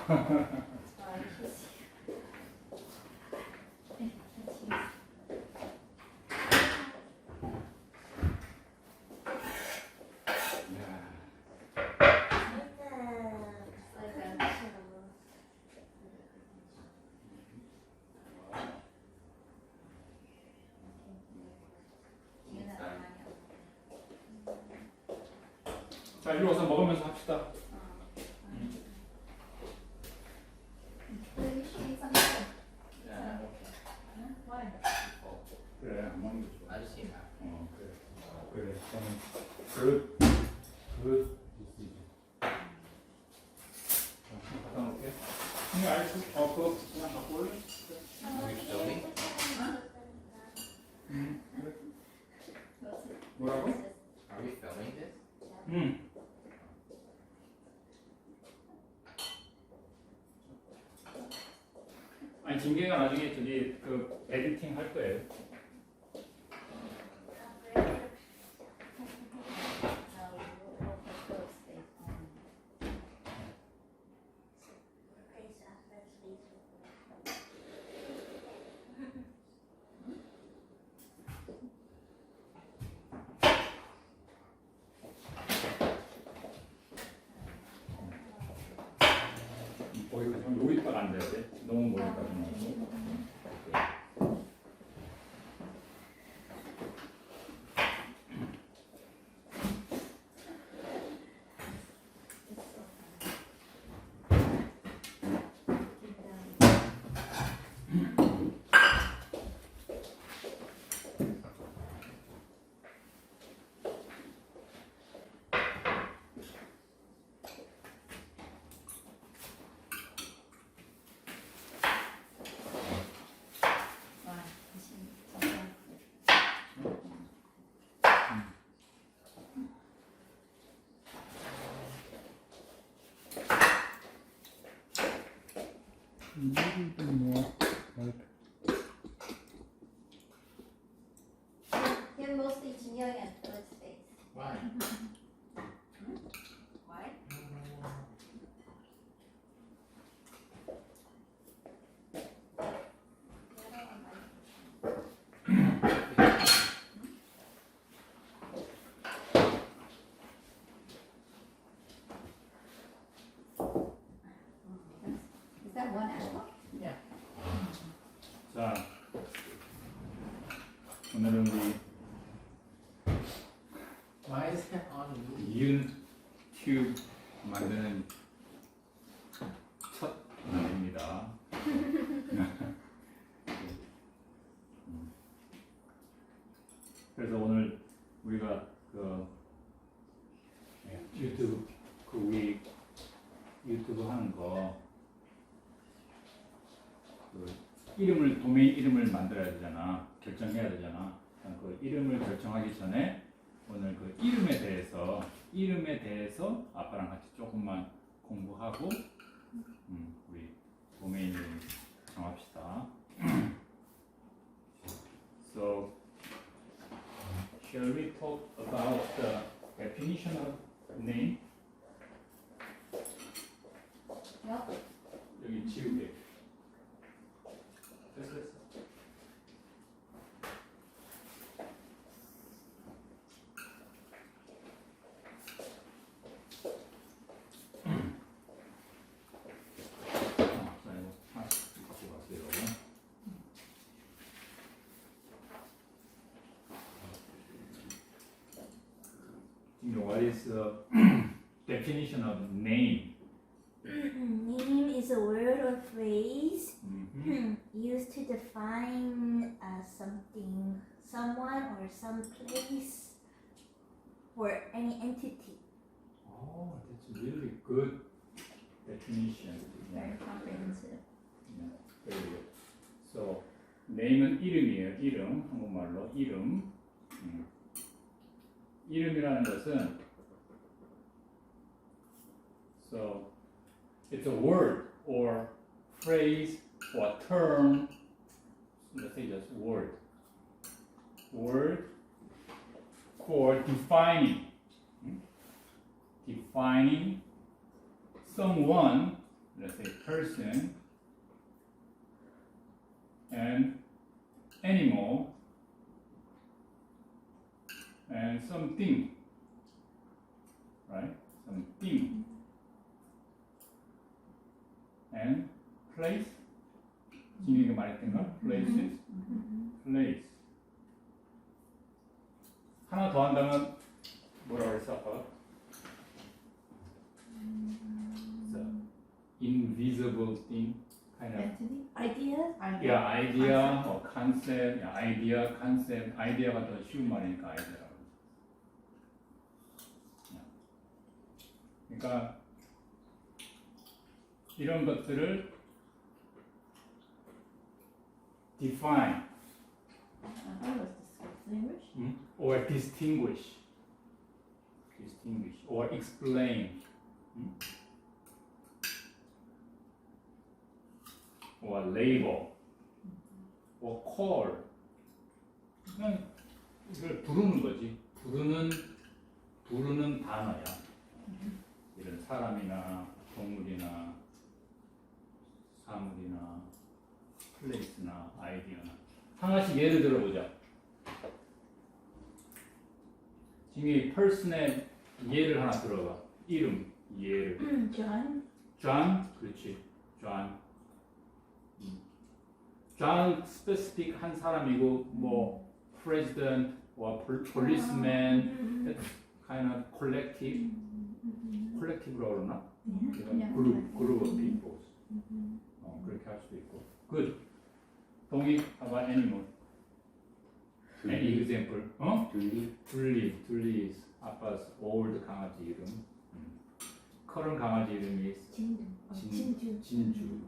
자, 이리 와서 먹으면서 합시다. 그래, 안 먹는 게 좋아. 아저씨가. 그래. 그래. 굿. 굿. 갖다 놓을게. 그냥 알지? 그거 그냥 갖고 올래? 그래. 뭐라고? Are we filming this? 아니 진계가 나중에 저기 그 에디팅 할 거예요. 거기서 좀 요리빨 안 돼야 돼. 너무 머리까지 나고. You're mostly 진영이 안 Thursdays. Why? Why? Is that one apple? Yeah. 자, 오늘은 우리 Why is it on me? 이은 튜브 만드는 첫 날입니다. 그래서 오늘 우리가 그 유튜브 우리 유튜브 하는 거 그 이름을 도메인 이름을 만들어야 되잖아. 결정해야 되잖아. 그 이름을 결정하기 전에 오늘 그 이름에 대해서 아빠랑 같이 조금만 공부하고 우리 도메인 이름 정합시다. So, shall we talk about the definition of name? 여기 지우개. 됐어. What is the definition of name? Name is a word or phrase used to define something, someone, or some place, or any entity. Oh, that's really good definition. Very comprehensive. Yeah, very good. So, name은 이름이에요. 이름, 한국말로 이름. 이름이라는 것은 so it's a word or phrase or term. Let's say just word for defining someone. let's say person and animal and something, right? Something and place. 진이가 말했던 거, places, place. 하나 더 한다면 뭐라고 그랬어 아빠가? Invisible thing, kind of. Entity? Idea? Yeah, idea or concept. Yeah, idea, concept. 아이디어가 더 쉬운 말이니까 아이디어라고. 그러니까 이런 것들을 define How was distinguished? or distinguish or explain or label or call. 그냥 이걸 부르는 거지. 부르는 단어야. 이런 사람이나 동물이나 사물이나 플레이스나 아이디어나. 하나씩 예를 들어보자. 지금 person의 예를 하나 들어봐. 이름 예를. John? John, 그렇지. John specific 한 사람이고 뭐 president or policeman, that kind of collective라고 그러나? group of people. 그렇게 할 수도 있고. Good. 동의. How about animal? Any example? 둘리 is 아빠's old 강아지 이름. current 강아지 이름이 진주.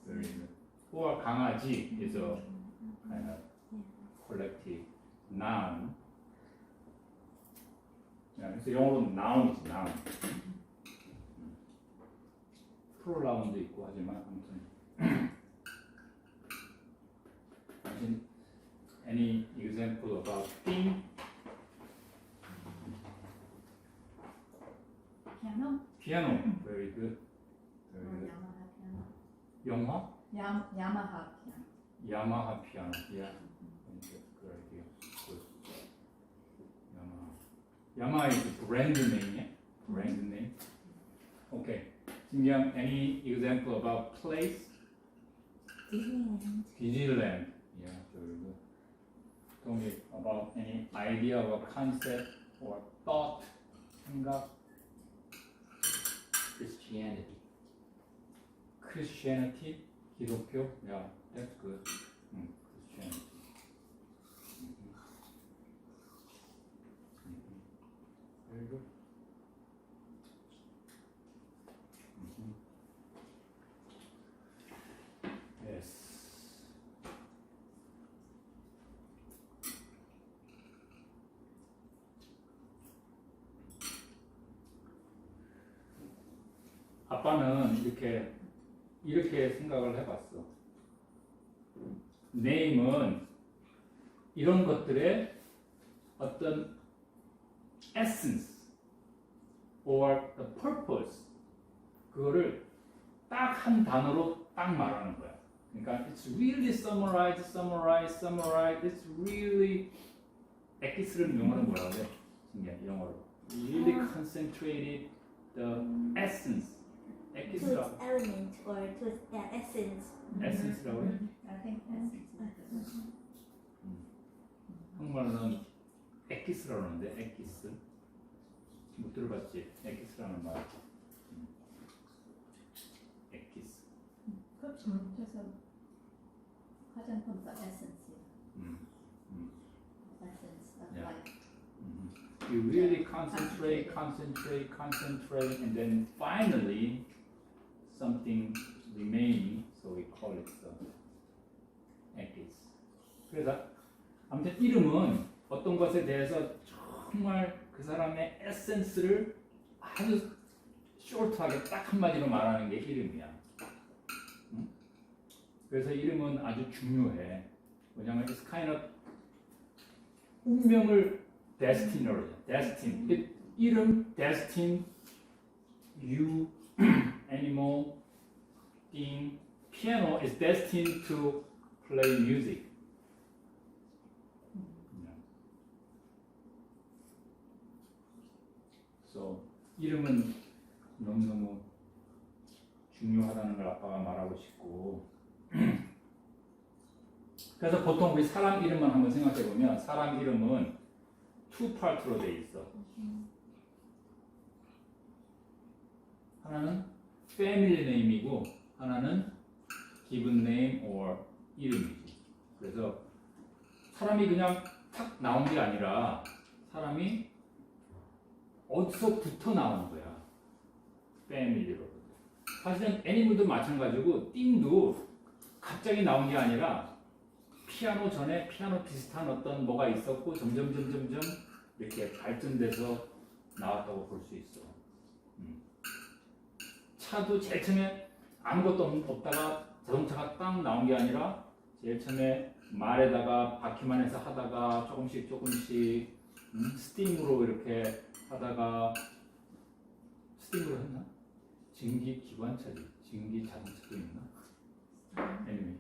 Very good. or 강아지 is a kind of collective noun. 그래서 영어로는 noun이지, noun. 프로나운도 있고 하지만 아무튼. Any example about thing? Piano? Piano. Very good. Yamaha piano. 영화? Yamaha piano. Yamaha piano. Yeah. That's a good idea. Good. Yamaha is a brand name, yeah? Brand name. Okay. Xinjiang, any example about place? Disneyland. Disneyland. Yeah, very good. Tell me about any idea or concept or thought, 생각. Christianity. Christianity, 기독교. Yeah, that's good. Christianity. Very good. Yes. 아빠는 이렇게 생각을 해봤어. name은 이런 것들의 어떤 essence or the purpose 그거를 딱 한 단어로 딱 말하는 거야. 그러니까 it's really summarize. It's really 엑기스를 영어로 뭐라고 해? 신기해 영어로. Really concentrated the essence. To 엑기스라 its element or to its essence. essence라고 해? I think essence. 한국말로는 엑기스라고 하는데 엑기스 못 들어봤지? 엑기스라는 말. 엑기스. 그렇죠. 그래서 화장품도 essence. Essence of Yeah. life. You really concentrate, and then finally something remaining, so we call it the 엑기스. 그래서 아무튼 이름은 어떤 것에 대해서 정말 그 사람의 에센스를 아주 숄트하게 딱 한마디로 말하는 게 이름이야. 그래서 이름은 아주 중요해. 왜냐하면 it's kind of 운명을 destiny로 해. destiny. 이름, destiny, you, animal, 띵. Piano is destined to play music. So 이름은 너무너무 중요하다는 걸 아빠가 말하고 싶고 그래서 보통 우리 사람 이름만 한번 생각해 보면 사람 이름은 two part로 돼 있어. 하나는 family name이고 하나는 given name or 이름이지. 그래서 사람이 그냥 탁 나온 게 아니라 사람이 어디서부터 나오는 거야. family로. 사실은 애니멀도 마찬가지고 띵도 갑자기 나온 게 아니라 피아노 전에 피아노 비슷한 어떤 뭐가 있었고 점점 이렇게 발전돼서 나왔다고 볼 수 있어. 차도 제일 처음에 아무것도 없다가 자동차가 딱 나온 게 아니라 제일 처음에 말에다가 바퀴만 해서 하다가 조금씩 스팀으로 이렇게 하다가 스팀으로 했나? 증기 기관차지. 증기 자동차도 있나? Anyway.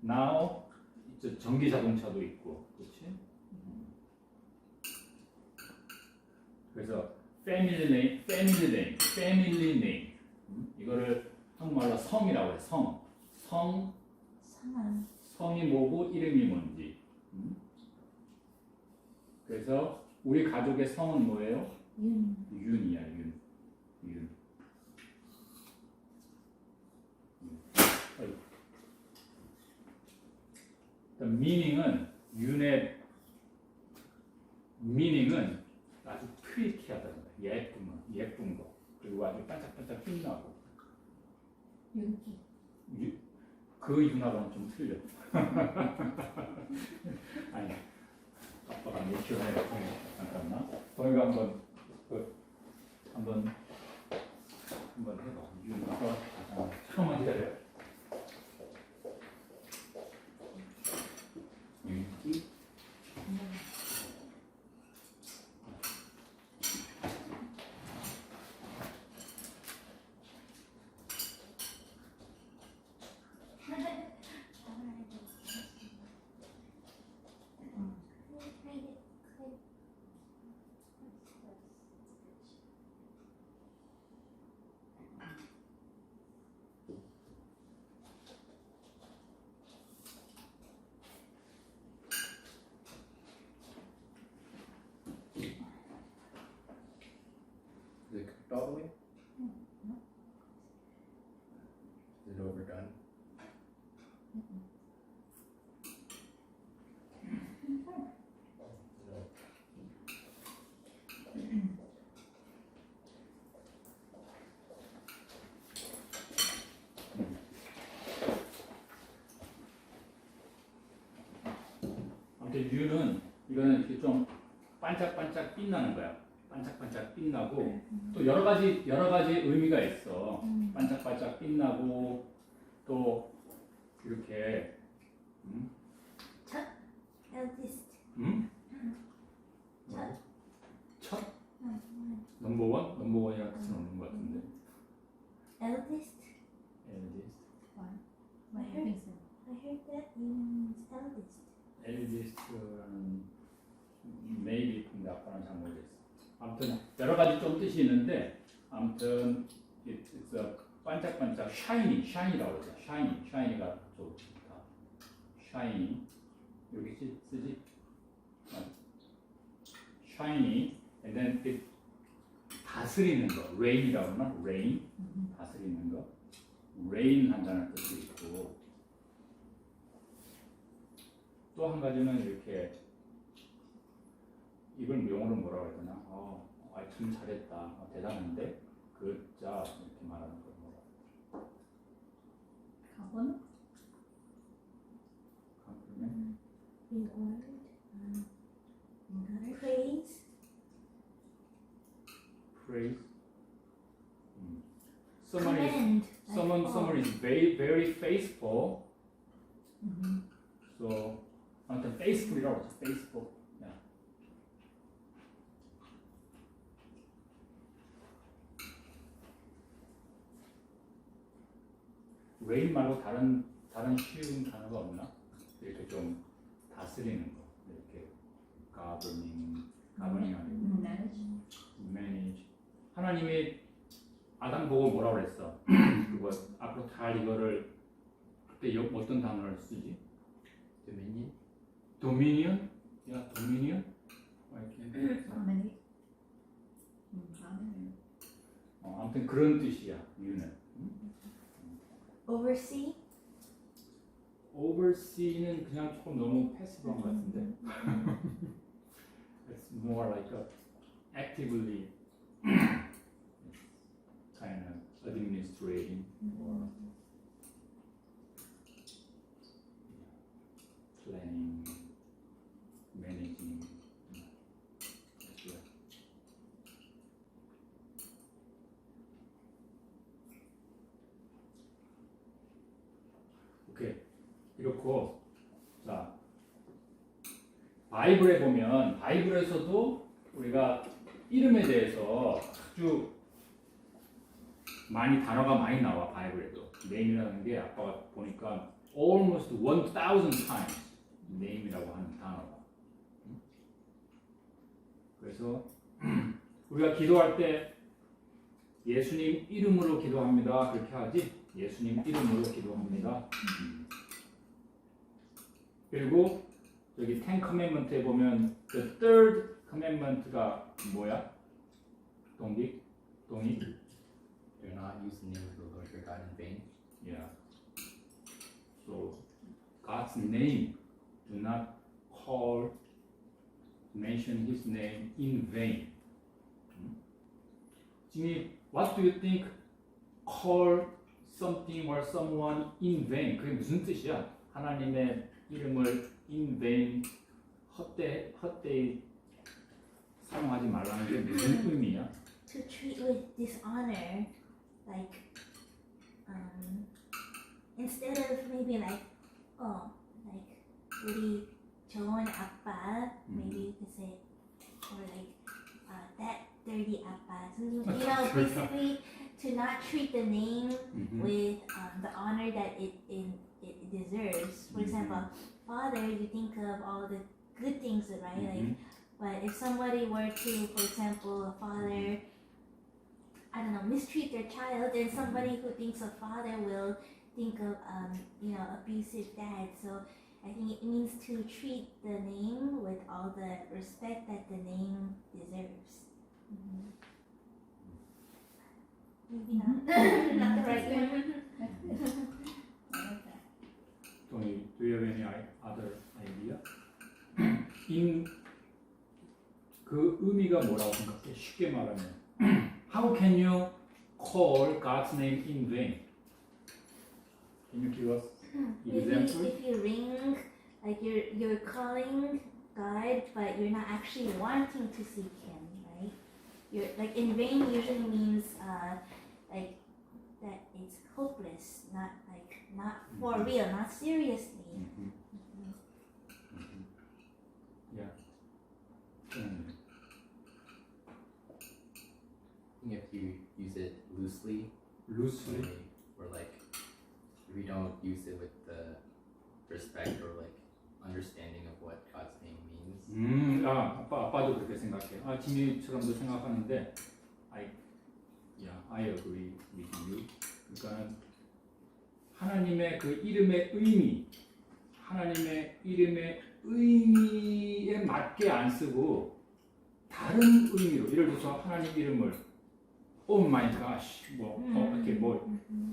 Now 전기 자동차도 있고, 그렇지? 그래서 family name. 이거를 한국말로 성이라고 해. 성이 뭐고 이름이 뭔지. 그래서 우리 가족의 성은 뭐예요? 윤이야, 윤. 미닝은 윤의 미닝은 아주 프리티하다는 거야. 예쁜 거. 그리고 아주 반짝반짝 빛나고. 그 윤하고는 좀 틀려. 아니, 아빠가 유치원에 잠깐만. 동이가 한번 해봐. 윤하고 잠깐만 기다려. 윤기. Is it cooked all the way? Is it overdone? 아무튼 윤은 이거는 이렇게 좀 반짝반짝 빛나는 거야. 반짝반짝 빛나고 또 여러 가지 의미가 있어. 반짝반짝 빛나고 또 이렇게 eldest. 첫 넘버원이라는 뜻은 없는 것 같은데. Eldest. I think so. I heard that means eldest. eldest라는 maybe 근데 아빠는 잘 모르겠어. 아무튼 여러 가지 좀 뜻이 있는데 아무튼 it's a 반짝반짝 shiny라고 그러죠. shiny가 좋다. shiny 여기 쓰지? shiny and then it 다스리는 거 rain이라고 하나? rain 다스리는 거 rain 한다는 뜻도 있고 또 한 가지는 이렇게 이걸 용어로 뭐라고 해야 되나? 참 잘했다. 대단한데? 자 이렇게 말하는 거 뭐라? 가본? compliment? Reward. Praise. praise. Commend. Someone is very faithful. So 아무튼 faithful이라고 하죠. faithful. Yeah. reign 말고 다른 쉬운 단어가 없나? 이렇게 좀 다스리는 거. 이렇게 governing 아니고 manage. 하나님이 아담 보고 뭐라고 그랬어? 그거 앞으로 다 이거를 그때 어떤 단어를 쓰지? Dominion. Dominion? 야, Dominion? dominate. 아무튼 그런 뜻이야. 이유는 Oversee. oversee는 그냥 조금 너무 패시브한 것 같은데. It's more like a actively kind of administrating or planning, managing. Yeah. 오케이. 이렇고 자 바이블에 보면 바이블에서도 우리가 이름에 대해서 아주 단어가 많이 나와. 바이블에도 name이라는 게 아빠가 보니까 almost 1000 times name이라고 하는 단어가. 그래서 우리가 기도할 때 예수님 이름으로 기도합니다 그렇게 하지. 예수님 이름으로 기도합니다. 그리고 여기 Ten Commandment에 보면 the third commandment가 뭐야? 동기? Do not use the name of the Lord your God in vain. Yeah. So God's name, do not mention His name in vain. Jimmy, what do you think? Call something or someone in vain. 그게 무슨 뜻이야? 하나님의 이름을 in vain 헛되이 사용하지 말라는 게 무슨 의미야? To treat with dishonor, like instead of maybe like 우리 좋은 아빠, maybe you could say, or like that dirty 아빠. So, you know, basically to not treat the name with the honor that it deserves. For example, father, you think of all the good things, right? Like, but if somebody were to, for example, a father, I don't know, mistreat their child, then somebody who thinks of father will think of, abusive dad. So I think it means to treat the name with all the respect that the name deserves. Maybe not, not the right one. Tony, do you have any other idea? 그 의미가 뭐라고 생각해? 쉽게 말하면 How can you call God's name in vain? Can you give us Maybe example? if you ring, like you're calling God, but you're not actually wanting to seek Him, right? You're like in vain usually means like that it's hopeless, not for real, not seriously. Yeah. I think if you use it loosely, Loosely. or like if you don't use it with the respect or like understanding of what God's name means. 아빠도 그렇게 생각해. 지미처럼도 생각하는데, I agree with you. 그러니까 하나님의 그 이름의 의미에 맞게 안 쓰고 다른 의미로, 예를 들어서 하나님 이름을 Oh my gosh,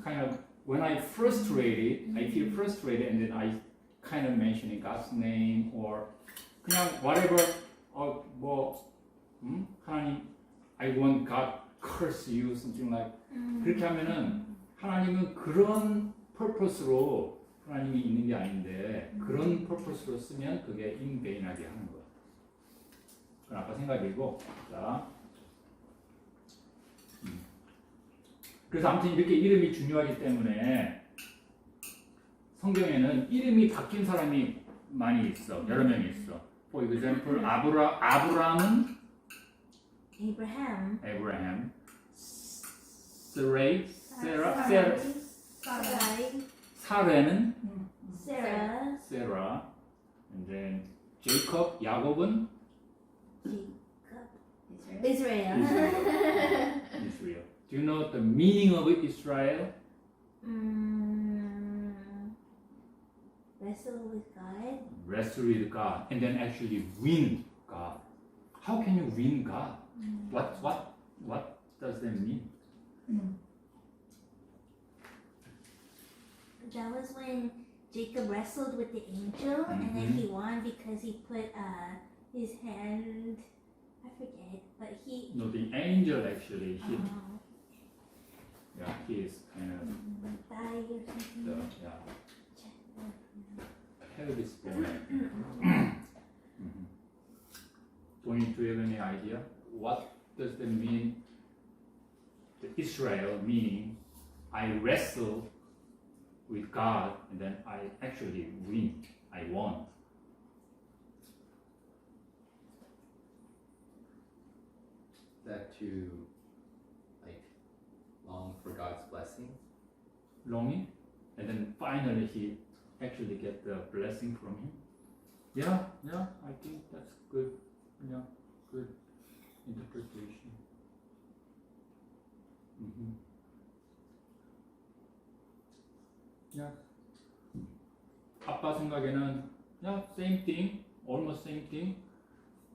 kind of when I feel frustrated, and then I kind of mentioning God's name or 그냥 whatever, 하나님, I want God curse you, something like 그렇게 하면은 하나님은 그런 purpose로 하나님이 있는 게 아닌데 그런 purpose로 쓰면 그게 in vain하게 하는 거야. 그건 아까 생각이고, 자. 그래서 아무튼 이렇게 이름이 중요하기 때문에 성경에는 이름이 바뀐 사람이 많이 있어. 여러 명이 있어. For example, 아브라함은 Abraham. Sarai, Sarai, 사레는 Sarah, Sarah, and then Jacob, 야곱은 Jacob, Israel. Israel. Israel. Do you know the meaning of Israel? Wrestle with God. Wrestle with God, and then actually win God. How can you win God? What does that mean? That was when Jacob wrestled with the angel, and then he won because he put his hand. I forget, but he. No, the angel actually he uh, he is kind of died or something. the pelvis bone. Tony, do you have any idea? What does that mean? The Israel meaning I wrestle with God and then I actually win. I won. That to like long for God's blessing. Longing, and then finally he actually get the blessing from him. Yeah, I think that's good. Yeah, good interpretation. Yeah. 아빠 생각에는 yeah, same thing, almost same thing.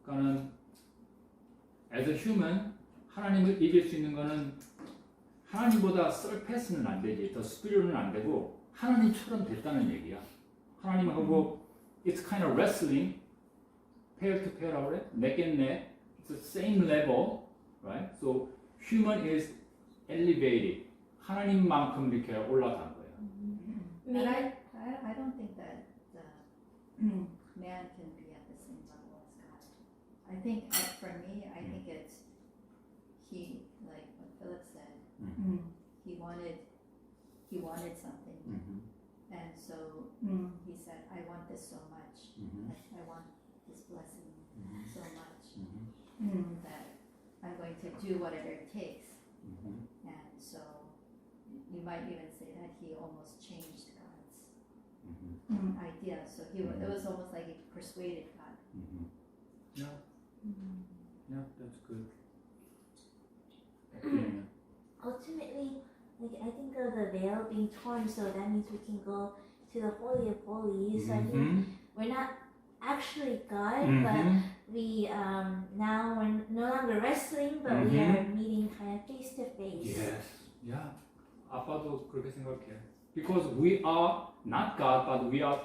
그러니까는 as a human 하나님을 이길 수 있는 거는 하나님보다 surpass는 안 되지, 더 superior는 안 되고 하나님처럼 됐다는 얘기야. 하나님하고 it's kind of wrestling, pair to pair라고 그래, neck and neck. It's the same level, right? So human is elevated. 하나님만큼 이렇게 올라간 거예요. And I don't think that man can be at the same level as God. I think for me, I think it's he, like what Philip said, he wanted something, and so he said, I want this so much, like, I want this blessing so much that I'm going to do whatever it takes. And so you might even say that he almost changed God's idea. So it was almost like he persuaded God. Yeah, that's good. Ultimately, like I think of the veil being torn, so that means we can go to the Holy of Holies. So I think we're not actually God, but we now we're no longer wrestling, but we are meeting kind of face to face. Yes, yeah. 아빠도 그렇게 생각해. Because we are not God, but we are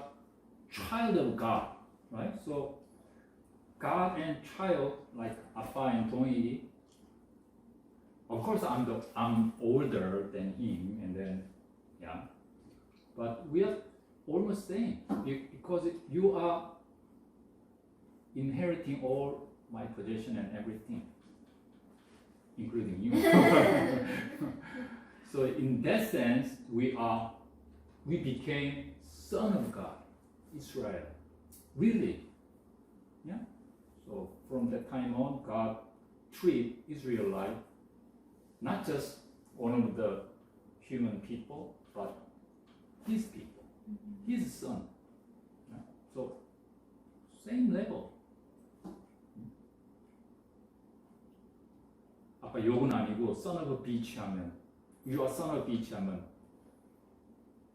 child of God, right? So God and child, like 아빠 and 동이. Of course, I'm older than him, and then yeah, but we are almost same because you are inheriting all my possession and everything, including you. So in that sense, we became son of God, Israel, really, yeah. So from that time on, God treat Israelite not just one of the human people, but his people, his son. Yeah? So same level. 아까 욕은 아니고 son of a beach 하면 you are son of beach 하면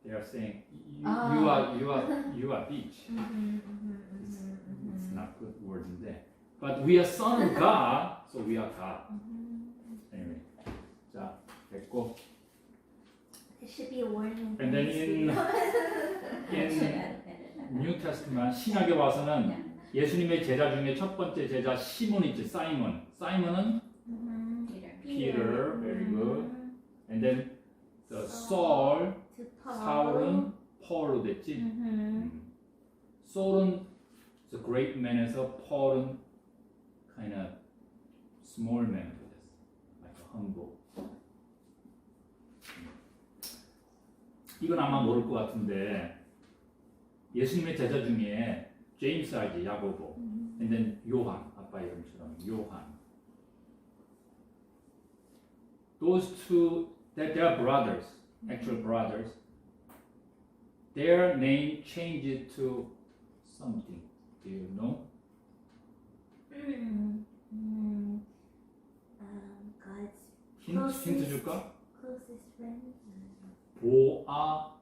they are saying you are beach. It's not good word인데, but we are son of God, so we are God. Anyway, 자 됐고. It should be a warning. And then in New Testament 신약에 와서는 예수님의 제자 중에 첫 번째 제자 시몬이지, 사이먼은 Peter, very good. And then the Saul, To Paul. 사울은 Paul로 됐지. Saul은 the great man에서 Paul은 kind of small man으로 됐어, like a humble. 이건 아마 모를 것 같은데 예수님의 제자 중에 제임스 알지, 야고보, and then 요한, 아빠 이름처럼 요한. Those two, they are brothers. actual brothers, their name changed to something. Do you know? God's 힌트 줄까? closest friend. 보아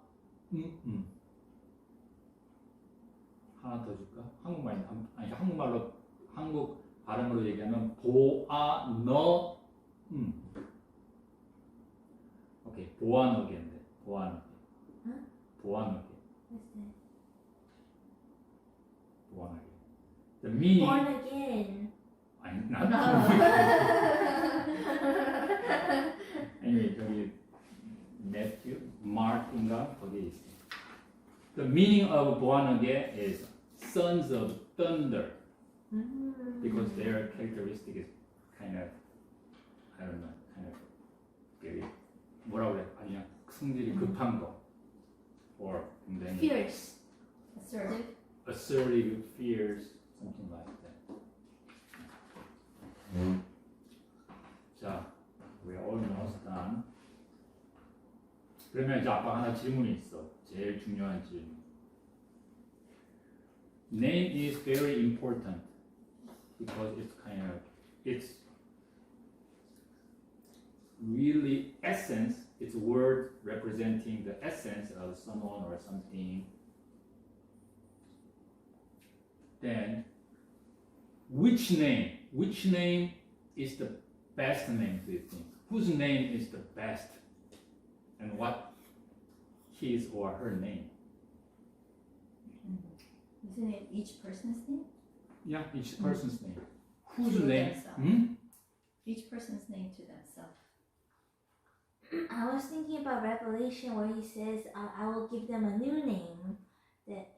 하나 더 줄까? 한국말로 한국 발음으로 얘기하면 보아너 오케이 보아너게인데 보아너게 응? 보아너게 What's that? 보아너게 The meaning Born again. 아니 난 아니 저기 매튜 마크인가 거기에 있어. The meaning of born again is sons of thunder because their characteristic is kind of I don't know kind of very 뭐라고 그래 아니야 성질이 급한 거 or 굉장히 Fierce. Assertive. assertive, fierce, something like that. 자, we're almost done. 그러면 이제 아빠 하나 질문이 있어. 제일 중요한 질문. Name is very important because it's really essence. It's a word representing the essence of someone or something. Then, which name is the best name, do you think? Whose name is the best? And what his or her name? Isn't it each person's name? Yeah, each person's name. Whose To name? themselves. Each person's name to themselves. I was thinking about Revelation where he says, I will give them a new name that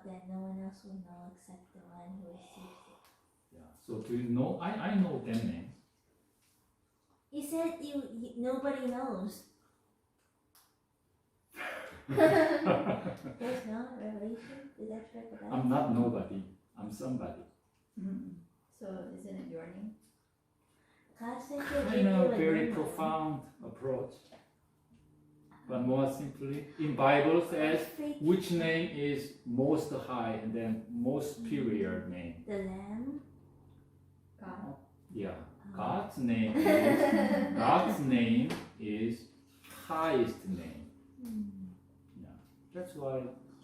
that no one else will know except the one who receives it. Yeah. So do you know? I know that name. He said nobody knows. There's no Revelation? Is that correct about I'm not nobody. I'm somebody. So isn't it your name? God said he'll give Kind you of a very new name. profound approach. But more simply, in Bible says which name is most high and then most superior name. The Lamb. God. Yeah, God's name is highest name. Yeah, that's why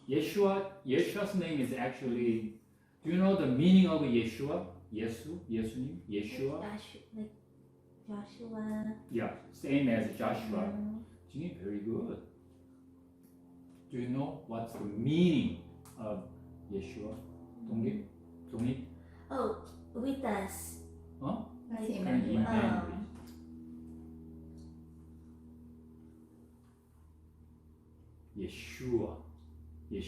Yeshua's name is actually. Do you know the meaning of Yeshua? Yesu님, Yeshua. Like Joshua. Yeah, same as Joshua. Jimmy, very good. Do you know what's the meaning of Yeshua? 동립? Oh, with us. 어? That's Like, 그냥 Emmanuel. Emmanuel. Yeshua is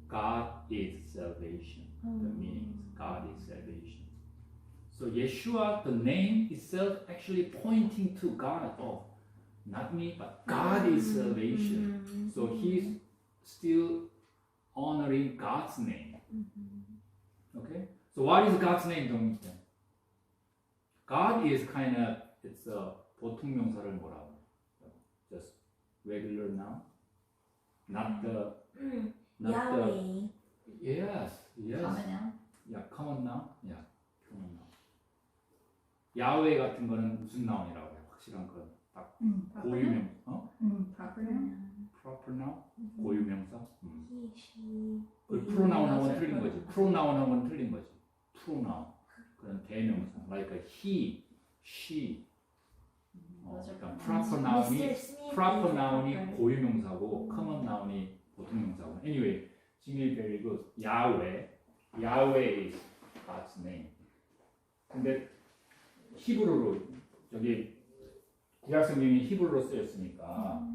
God is salvation. The meaning is God is salvation. So Yeshua, the name itself, actually pointing to God. Oh, not me, but God is salvation. So he's still honoring God's name. Okay? So what is God's name, 동립? God is kind of, it's a 보통명사를 뭐라고? Just regular noun? Not the, Yahweh. yes. Common noun. Yeah, common noun. Yeah, common noun. 야훼 같은 거는 무슨 noun이라고 해요? 확실한 건 딱 Proper noun. 고유명, 어? Proper noun. proper noun? 고유명사? He, she. 그 프로나운하고는 틀린 거지. 프로나운하고는 틀린 거지. 프로나운. 그런 대명사. Like he, she. Those are 그러니까 pronouns. proper noun이 Mr. Smith proper is noun이 proper. 고유명사고 common noun이 보통명사고. Anyway, Jimmy very good. Yahweh is God's name. 근데 히브리로 저기 구약 성경이 히브리로 쓰였으니까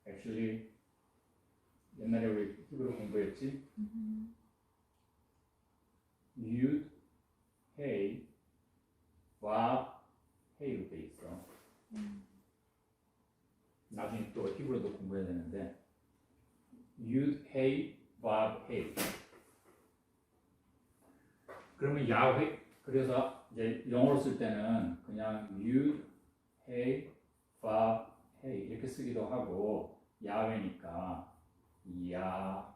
actually 옛날에 우리 히브리 공부했지? 윷, 헤이, 와, 헤이로 돼 있어. 나중에 또 히브리도 공부해야 되는데 윷, 헤이, 와, 헤이. 그러면 야훼 그래서 이제 영어로 쓸 때는 그냥 윷, 헤이, 와, 헤이 야훼니까 야훼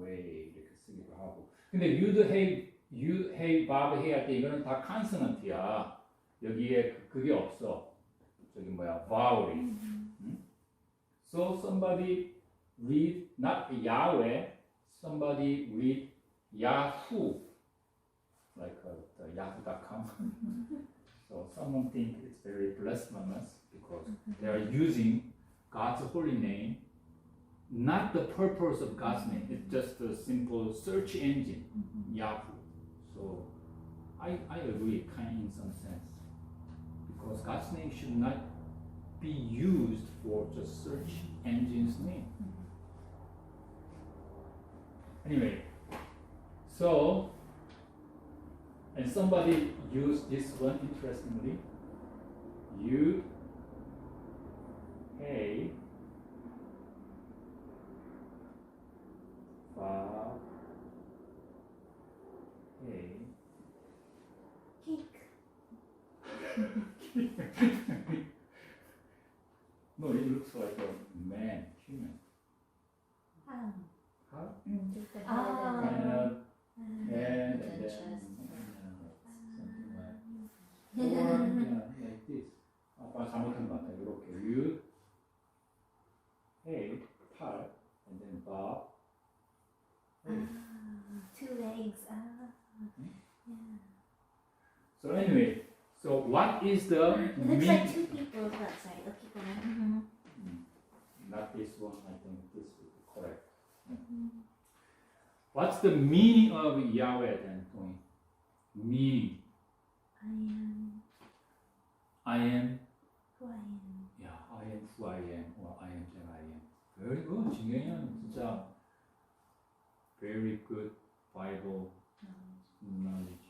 이렇게 쓰기도 하고. 근데 you'd have, you have, Bob hey 할 때 이거는 다 consonant이야. 여기에 그게 없어. 저기 뭐야 vowel이. So somebody read not Yahweh, somebody read Yahoo, like the Yahoo.com. So someone think it's very blasphemous because they are using God's holy name, not the purpose of God's name. It's just a simple search engine, Yahoo. So I agree, kind of in some sense, because God's name should not be used for just search engine's name. Anyway, so, and somebody used this one interestingly. You, hey, fa, hey. Cake. No, it looks like a man, human. How? How? Just the head Ah. Kind of head and and then chest. something like, or yeah, like this. 아빠 잘못한 것 같아. 이렇게 you, hey, 팔, and then Bob. Hey. Two legs. So anyway, so what is the It looks meaning? like two people. But sorry, okay, go on. Not this one. I think this is correct. What's the meaning of Yahweh then, Tony? Meaning. I am I am. who I am. Yeah, I am who I am, or I am that I am. Very good. 진경이는 진짜 very good Bible knowledge.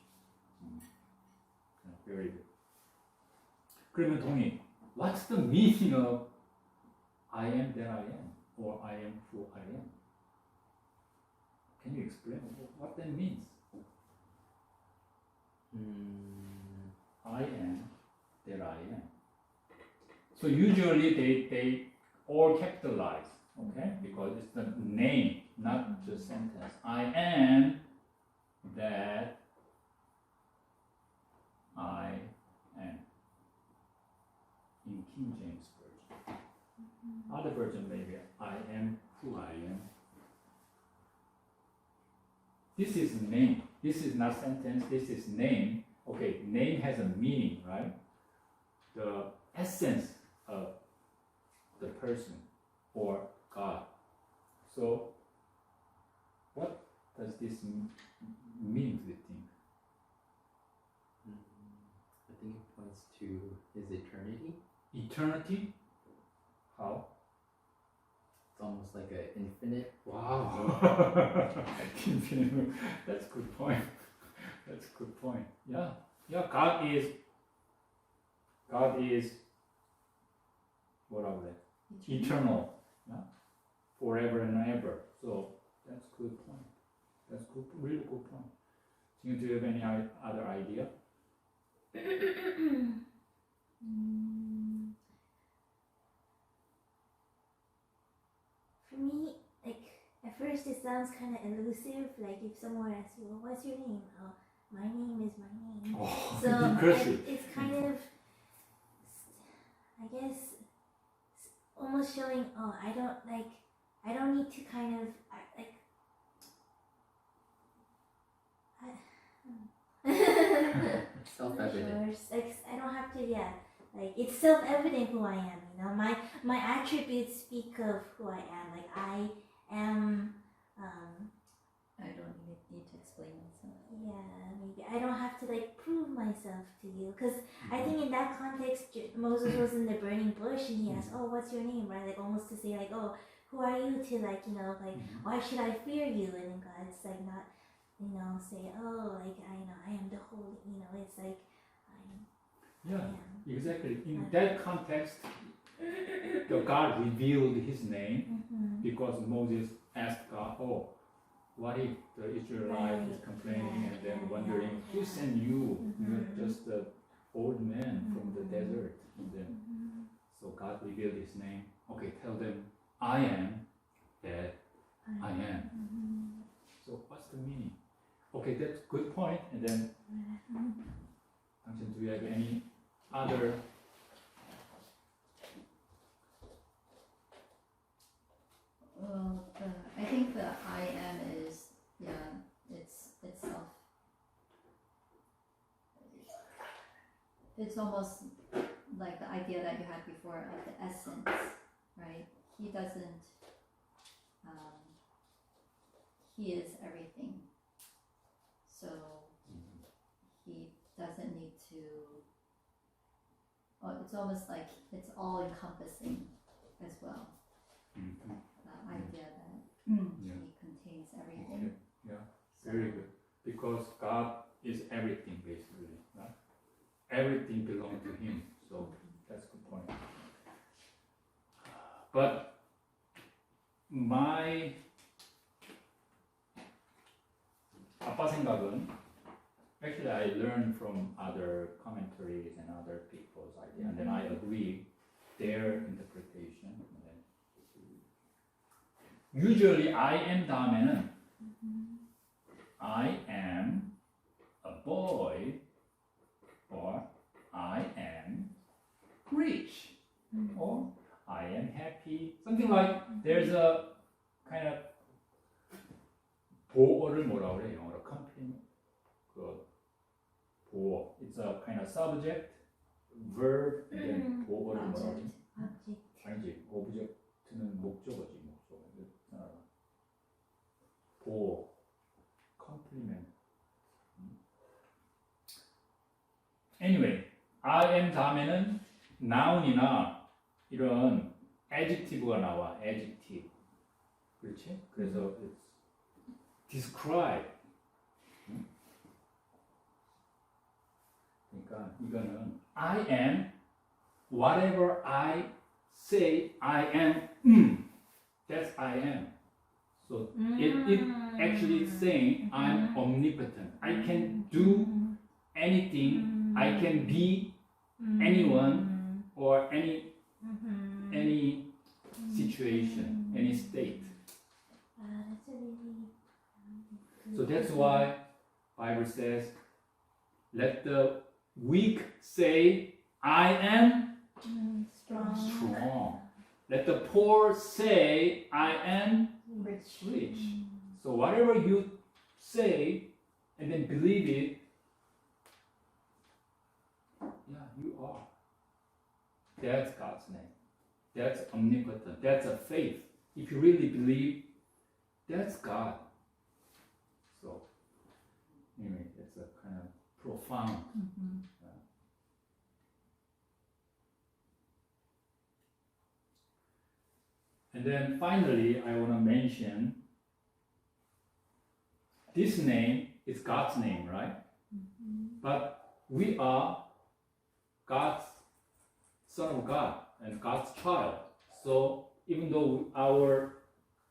Very good. 그러면 동희, what's the meaning of I am that I am, or I am who I am? Can you explain what that means? I am that I am. So usually they all capitalize, okay? Because it's the name, not the sentence. I am that I am. In King James Version. Other version maybe I am who I am. This is name. This is not sentence. This is name. Okay, name has a meaning, right? The essence of the person or God. So, what does this mean, do you think? I think it points to his eternity. Eternity? How? It's almost like an infinite. Wow. That's a good point. That's a good point. Yeah. Yeah, God is what are they? Eternal. Yeah? Forever and ever. So that's a good point. That's good, really good point. Do you have any other idea? For me, like at first it sounds kind of elusive. Like if someone asks you, well, "What's your name?" Oh, my name is my name. Oh, So impressive. it's kind of, I guess, almost showing. Oh, I don't need to kind of Self-evident. Like I don't have to. Yeah, like it's self-evident who I am. You know, my attributes speak of who I am. Like I am. I don't need to explain myself. Yeah, maybe I don't have to like prove myself to you, because I think in that context Moses was in the burning bush and he asked, "Oh, what's your name?" Right, like almost to say like, "Oh, who are you?" To like, you know, like, why should I fear you? And then God's like not, you know, say, "Oh, like I am the holy," you know. It's like I Yeah, am. exactly. In that context, the God revealed his name because Moses asked God, "Oh, what if the Israelite is Right, complaining and then yeah, wondering, yeah, who yeah. sent you? You're just the old man from the desert." And then, so God revealed his name. Okay, tell them I am that I am. So what's the meaning? Okay, that's good point. And then, do you have any other? Well, I think the I am is, it's itself. It's almost like the idea that you had before of the essence, right? He doesn't, he is everything. So he doesn't need to, it's almost like it's all encompassing as well. Mhm. The idea that Yeah. he contains everything. Okay. Yeah. So, Very good. Because God is everything basically. Right? Everything belongs to Him. So that's a good point. But my 아빠 생각은 actually I learned from other commentaries and other people's idea, and then I agree their interpretation. And then usually I am 다음에는 I am a boy or I am rich or I am happy. Something like there's a kind of 보어를 뭐라 그래 영어로 compliment 그 보어. It's a kind of subject, verb, and then 보어를 뭐라 그래? Object. 아니지. object는 목적어지 목적어. 보어, compliment. Anyway, I am 다음에는 noun이나 이런 adjective가 나와. adjective. 그렇지? 그래서 it's describe. 그러니까 이거는 I am whatever I say I am. That's I am. So it actually saying I'm omnipotent. I can do anything. I can be anyone or any situation, any state. That's a really So that's why Bible says, let the weak say, I am strong. Let the poor say, I am rich. So whatever you say and then believe it, yeah, you are. That's God's name. That's omnipotent. That's a faith. If you really believe, that's God. So, anyway, it's a kind of profound. And then finally, I want to mention this name is God's name, right? But we are God's Son of God and God's child. So even though our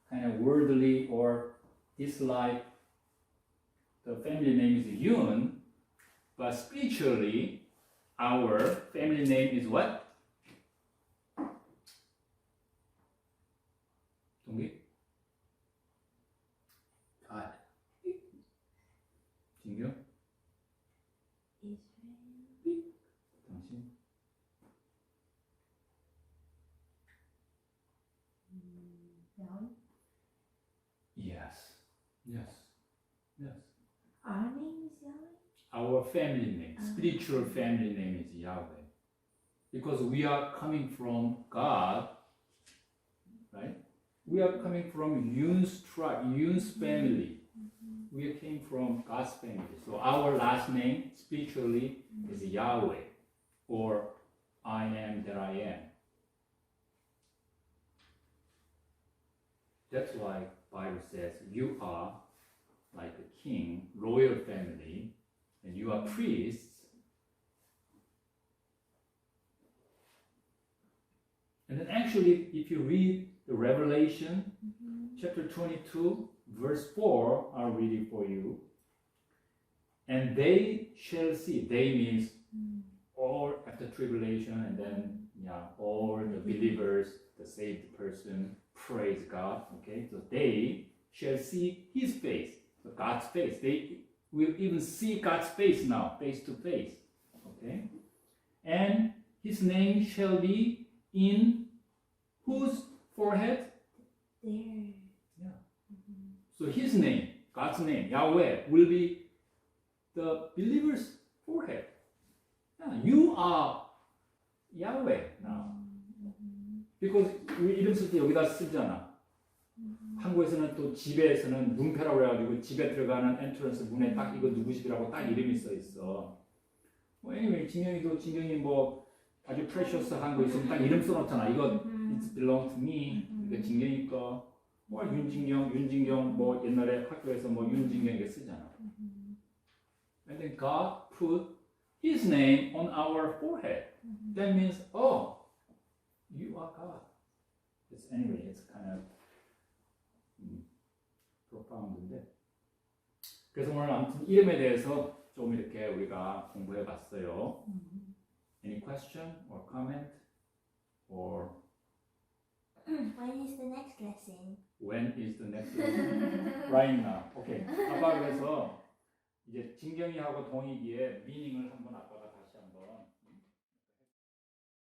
kind of worldly or this life, the family name is Yun, but spiritually, our family name is what? 동기? God. 진규? Israel. 당신? Yahweh? Yes. Yes. Yes. Our name is Yahweh. Our family name, spiritual family name is Yahweh. Because we are coming from God, right? We are coming from Yun's tribe, Yun's family. We came from God's family. So our last name spiritually is Yahweh, or I am that I am. That's why Bible says you are like a king, royal family, and you are priests. And then actually, if you read the Revelation, chapter 22, verse 4, I'll read it for you. And they shall see, they means all after tribulation, and then Yeah, all the believers, the saved person, praise God. Okay, so they shall see His face, so God's face. They will even see God's face now, face to face. Okay, and His name shall be in whose forehead? There. So His name, God's name, Yahweh, will be the believer's forehead. Yeah, you are Yahweh now. Because 우리 이름 쓸 때 여기다 쓰잖아. 한국에서는 또 집에서는 문패라고 그래가지고 집에 들어가는 엔트런스 문에 딱 이거 누구 집이라고 딱 이름이 써 있어. 뭐 anyway, 진경이 뭐 아주 프레셔스한 거 있으면 딱 이름 써놓잖아. 이거 it belongs to me. 이거 진경이 거. 뭐 윤진경 뭐 옛날에 학교에서 뭐 윤진경 이렇게 쓰잖아. And then God put His name on our forehead. That means, oh, you are God. Anyway, it's kind of profound인데. 그래서 오늘 아무튼 이름에 대해서 좀 이렇게 우리가 공부해 봤어요. Any question or comment or When is the next lesson? when is the next lesson? Right now. Okay. 아빠 그래서 이제 진경이하고 동익이의 미닝을 한번 아빠가